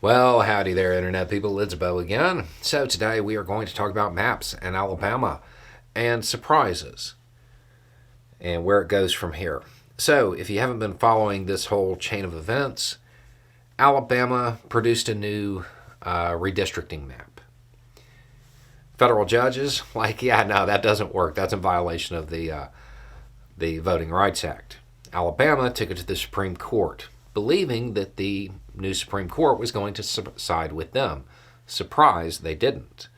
Well, howdy there, Internet people. It's Bo again. So, today we are going to talk about maps in Alabama and surprises and where it goes from here. So, if you haven't been following this whole chain of events, Alabama produced a new redistricting map. Federal judges, no, that doesn't work. That's in violation of the Voting Rights Act. Alabama took it to the Supreme Court, believing that the new Supreme Court was going to side with them. Surprise, they didn't.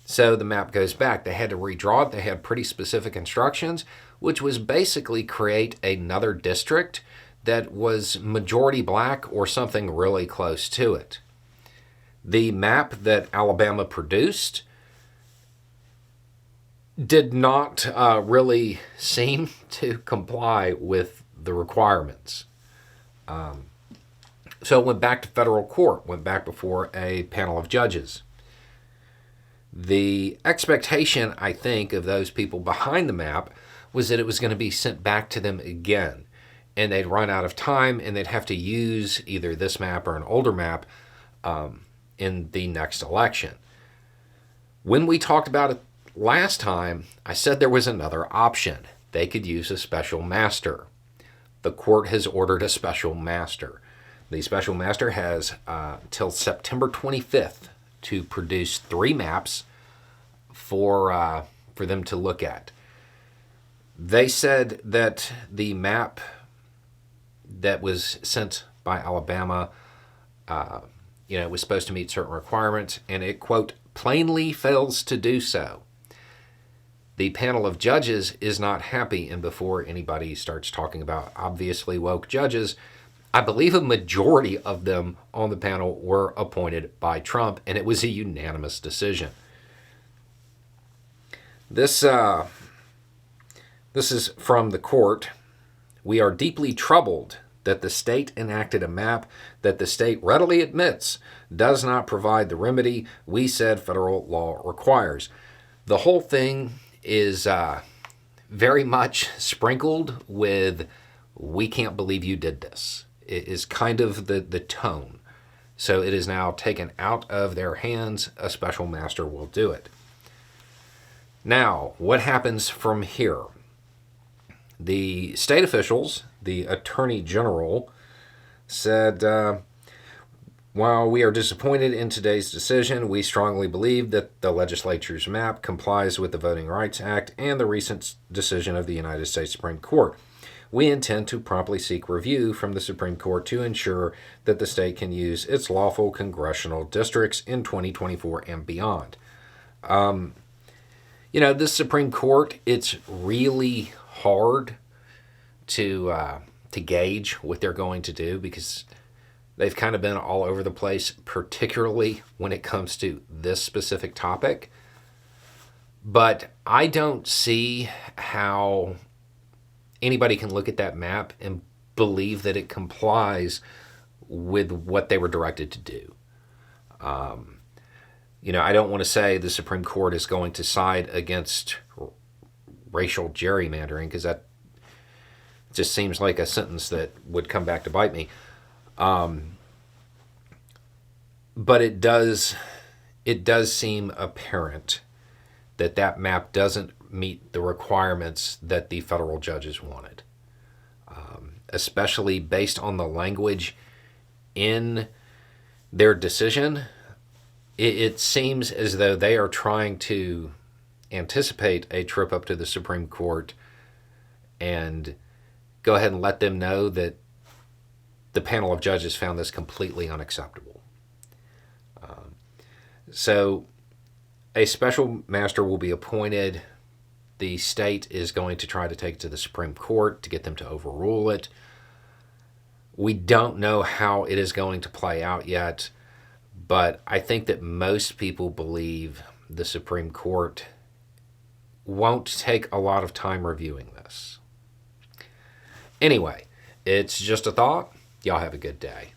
So the map goes back. They had to redraw it. They had pretty specific instructions, which was basically create another district that was majority black or something really close to it. The map that Alabama produced did not really seem to comply with the requirements. So it went back to federal court, went back before a panel of judges. The expectation, I think, of those people behind the map was that it was going to be sent back to them again. And they'd run out of time and they'd have to use either this map or an older map in the next election. When we talked about it last time, I said there was another option. They could use a special master. The court has ordered a special master. The special master has till September 25th to produce 3 maps for them to look at. They said that the map that was sent by Alabama, was supposed to meet certain requirements, and it, quote, plainly fails to do so. The panel of judges is not happy, and before anybody starts talking about obviously woke judges, I believe a majority of them on the panel were appointed by Trump, and it was a unanimous decision. This is from the court. We are deeply troubled that the state enacted a map that the state readily admits does not provide the remedy we said federal law requires. The whole thing is very much sprinkled with, we can't believe you did this. It is kind of the tone. So it is now taken out of their hands. A special master will do it. Now, what happens from here? The state officials, the attorney general, said, while we are disappointed in today's decision, we strongly believe that the legislature's map complies with the Voting Rights Act and the recent decision of the United States Supreme Court. We intend to promptly seek review from the Supreme Court to ensure that the state can use its lawful congressional districts in 2024 and beyond. This Supreme Court, it's really hard to gauge what they're going to do because they've kind of been all over the place, particularly when it comes to this specific topic. But I don't see how anybody can look at that map and believe that it complies with what they were directed to do. I don't want to say the Supreme Court is going to side against racial gerrymandering because that just seems like a sentence that would come back to bite me. But it does seem apparent that map doesn't meet the requirements that the federal judges wanted, especially based on the language in their decision. It seems as though they are trying to anticipate a trip up to the Supreme Court and go ahead and let them know that the panel of judges found this completely unacceptable. So a special master will be appointed. The state is going to try to take it to the Supreme Court to get them to overrule it. We don't know how it is going to play out yet, but I think that most people believe the Supreme Court won't take a lot of time reviewing this. Anyway, it's just a thought. Y'all have a good day.